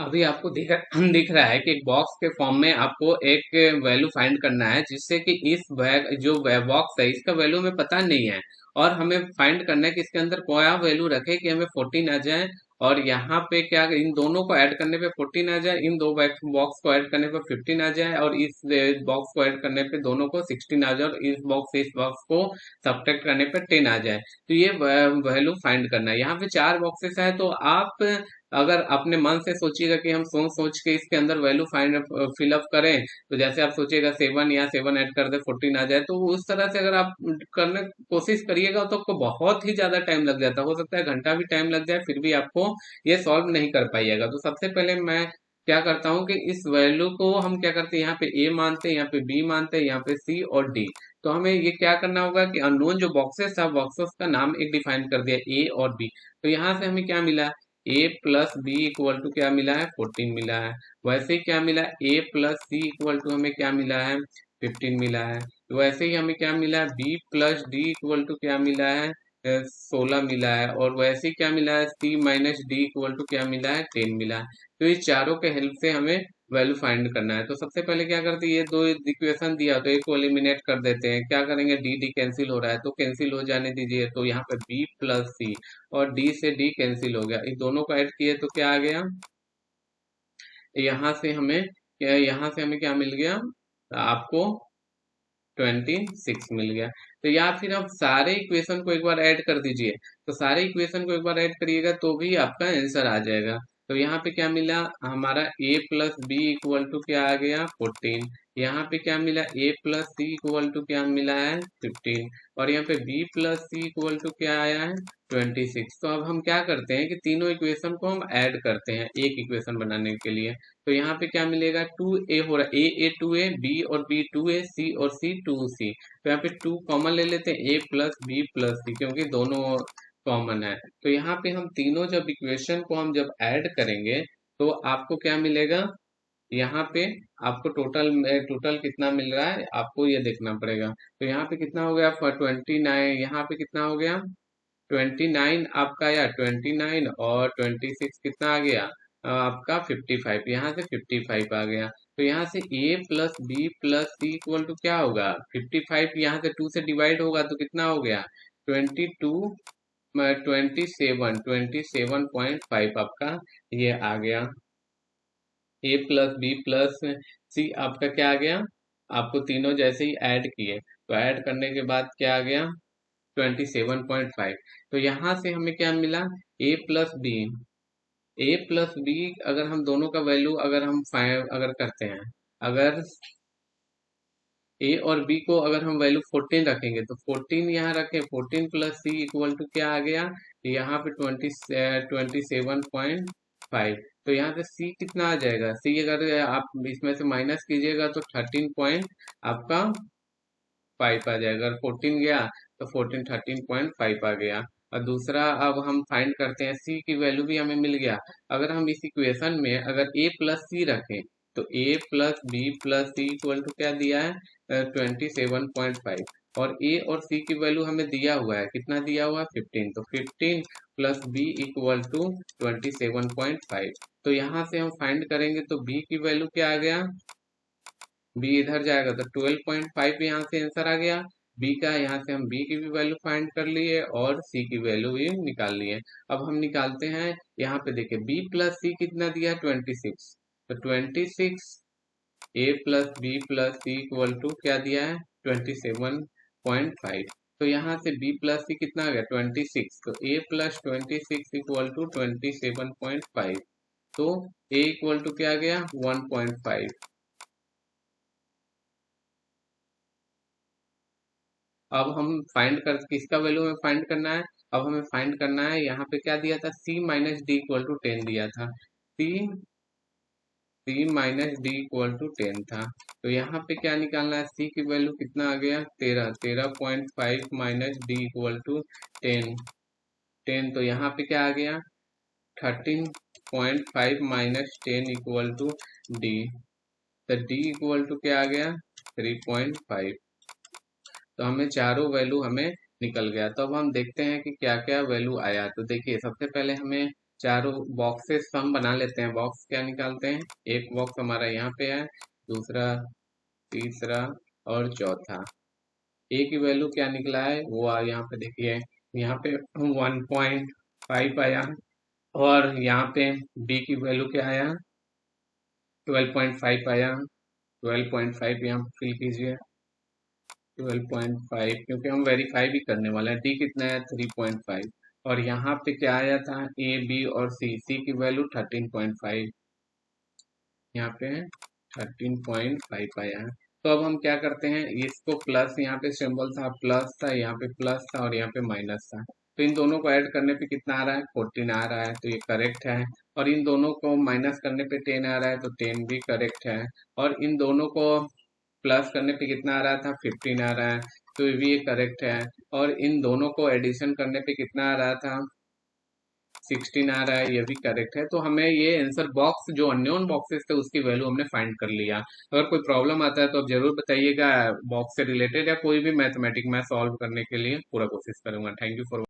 अभी आपको दिख रहा है कि एक बॉक्स के फॉर्म में आपको एक वैल्यू फाइंड करना है, जिससे कि इस जो बॉक्स है इसका वैल्यू हमें पता नहीं है। और हमें फाइंड करना है कि इसके अंदर क्या वैल्यू रखे कि हमें 14 आ जाए। और यहाँ पे क्या, इन दोनों को ऐड करने पे 14 आ जाए, इन दो बॉक्स को ऐड करने पे 15 आ जाए, और इस बॉक्स को ऐड करने पे दोनों को 16 आ जाए, और इस बॉक्स को सब्ट्रैक्ट करने पे 10 आ जाए। तो ये वैल्यू फाइंड करना है। यहाँ पे चार बॉक्सेस है, तो आप अगर अपने मन से सोचिएगा कि हम सोच सोच के इसके अंदर वैल्यू फाइंड फिलअप करें, तो जैसे आप सोचिएगा 7 या 7 ऐड कर दे 14 आ जाए, तो उस तरह से अगर आप करने की कोशिश करिएगा तो आपको बहुत ही ज्यादा टाइम लग जाता है, हो सकता है घंटा भी टाइम लग जाए, फिर भी आपको ये सॉल्व नहीं कर पाइएगा। तो सबसे पहले मैं क्या करता हूँ कि इस वैल्यू को हम क्या करते हैं, यहाँ पे ए मानते हैं, यहाँ पे बी मानते हैं, यहाँ पे सी और डी। तो हमें ये क्या करना होगा कि अननोन जो बॉक्सेस था, बॉक्सेस का नाम एक डिफाइन कर दिया, ए और बी। तो यहाँ से हमें क्या मिला, ए प्लस बी इक्वल टू क्या मिला है, 14 मिला है। वैसे ही क्या मिला, ए प्लस सी इक्वल टू हमें क्या मिला है, 15 मिला है। तो वैसे ही हमें क्या मिला है, B plus D equal to क्या मिला है, 16 मिला है। और वैसे ही क्या मिला है, सी माइनस डी इक्वल टू क्या मिला है, 10 मिला है। तो इस चारों के हेल्प से हमें वैल्यू फाइंड करना है। तो सबसे पहले क्या करते हैं, ये दो इक्वेशन दिया तो एक को एलिमिनेट कर देते हैं। क्या करेंगे, डी डी कैंसिल हो रहा है तो कैंसिल हो जाने दीजिए। तो यहाँ पे बी प्लस सी, और डी से डी कैंसिल हो गया, इन दोनों को ऐड किए तो क्या आ गया, यहाँ से हमें क्या मिल गया आपको, 26 मिल गया। तो या फिर आप सारे इक्वेशन को एक बार ऐड कर दीजिए। तो सारे इक्वेशन को एक बार ऐड करिएगा तो भी आपका आंसर आ जाएगा। तो यहाँ पे क्या मिला हमारा, a plus B equal to क्या आ गया, 14। यहाँ पे क्या मिला, a plus C equal to क्या मिला है, 15। और यहाँ पे b plus C equal to क्या आया है, 26। तो अब हम क्या करते हैं कि तीनों इक्वेशन को हम ऐड करते हैं एक इक्वेशन बनाने के लिए। तो यहाँ पे क्या मिलेगा, 2a हो रहा है, ए 2a, बी और बी 2a, सी और सी 2c। तो यहाँ पे 2 कॉमन ले लेते हैं, a प्लस बी प्लस सी, क्योंकि दोनों कॉमन है। तो यहाँ पे हम तीनों जब इक्वेशन को हम जब ऐड करेंगे तो आपको क्या मिलेगा, यहाँ पे आपको टोटल कितना मिल रहा है आपको ये देखना पड़ेगा। तो यहाँ पे कितना हो गया, 29, यहाँ पे कितना हो गया, 29 आपका आया, 29 और 26 कितना आ गया, आपका 55। यहाँ से 55 आ गया। तो यहाँ से a plus B plus C equal to क्या होगा, 55। यहाँ से 2 से डिवाइड होगा तो कितना हो गया, 22, 27.5 आपका ये आ गया। ए प्लस बी प्लस सी आपका क्या आ गया, आपको तीनों जैसे ही ऐड किए तो ऐड करने के बाद क्या आ गया, 27.5। तो यहाँ से हमें क्या मिला, ए प्लस बी, अगर हम दोनों का वैल्यू अगर हम फाइंड अगर करते हैं, अगर ए और बी को अगर हम वैल्यू 14 रखेंगे तो 14 यहाँ रखें, 14 प्लस सी इक्वल टू क्या आ गया, यहाँ पे 27.5। तो यहाँ पे सी कितना आ जाएगा, सी अगर आप इसमें से माइनस कीजिएगा तो 13 पॉइंट आपका 5 आ जाएगा। अगर 14 गया तो 13.5 आ गया। और दूसरा अब हम फाइंड करते हैं, सी की वैल्यू भी हमें मिल गया। अगर हम इस इक्वेशन में अगर a प्लस सी रखें तो a plus B plus C equal to क्या दिया है, 27.5। और a और c की वैल्यू हमें दिया हुआ है, कितना दिया हुआ है, 15। तो 15 प्लस बी इक्वल टू 27.5। तो यहाँ से हम फाइंड करेंगे तो b की वैल्यू क्या आ गया, बी इधर जाएगा तो 12.5 यहाँ से आंसर आ गया बी का। यहाँ से हम बी की भी वैल्यू फाइंड कर लिए और सी की वैल्यू भी निकाल लिए। अब हम निकालते हैं, यहाँ पे देखिए बी प्लस सी कितना दिया है, 26। तो 26 A plus B plus C equal to क्या दिया है, 27.5। तो यहाँ से बी प्लस सी कितना आ गया, 26। तो ए प्लस 26 इक्वल टू 27.5। तो ए इक्वल टू क्या आ गया, 1.5। अब हम फाइंड कर, किसका वैल्यू हमें फाइंड करना है, अब हमें फाइंड करना है, यहाँ पे क्या दिया था, c minus D equal to 10 दिया था। c minus D equal to 10 था। तो यहाँ पे क्या निकालना है, c की वैल्यू कितना आ गया, 13.5 माइनस डी इक्वल टू 10। तो यहाँ पे क्या आ गया, 13.5 माइनस 10 इक्वल टू डी। तो डी इक्वल टू क्या आ गया, 3.5। तो हमें चारों वैल्यू हमें निकल गया। तो अब हम देखते हैं कि क्या क्या वैल्यू आया। तो देखिए सबसे पहले हमें चारों बॉक्सेस हम बना लेते हैं। बॉक्स क्या निकालते हैं, एक बॉक्स हमारा यहाँ पे है, दूसरा, तीसरा और चौथा। ए की वैल्यू क्या निकला है वो यहाँ पे देखिए, यहाँ पे 1.5 आया, और यहाँ पे बी की वैल्यू क्या आया, 12.5 आया। 12.5 यहाँ फिल कीजिए, 12.5, क्योंकि हम वेरीफाई भी करने वाले हैं। डी कितना है, 3.5। और यहाँ पे क्या आया था, ए बी और सी, सी की वैल्यू 13.5, यहाँ पे 13.5 आया है। तो अब हम क्या करते हैं, इसको प्लस, यहाँ पे सिंबल था प्लस था, यहाँ पे प्लस था और यहाँ पे माइनस था, तो इन दोनों को ऐड करने पे कितना आ रहा है, 14 आ रहा है, तो ये करेक्ट है। और इन दोनों को माइनस करने पे 10 आ रहा है, तो 10 भी करेक्ट है। और इन दोनों को प्लस करने पे कितना आ रहा था, 15 आ रहा है, तो ये भी करेक्ट है। और इन दोनों को एडिशन करने पे कितना आ रहा था, 16 आ रहा है, ये भी करेक्ट है। तो हमें ये आंसर बॉक्स, जो अननोन बॉक्सेस थे उसकी वैल्यू हमने फाइंड कर लिया। अगर कोई प्रॉब्लम आता है तो आप जरूर बताइएगा, बॉक्स से रिलेटेड या कोई भी मैथमेटिक मैं सॉल्व करने के लिए पूरा कोशिश करूंगा। Thank you for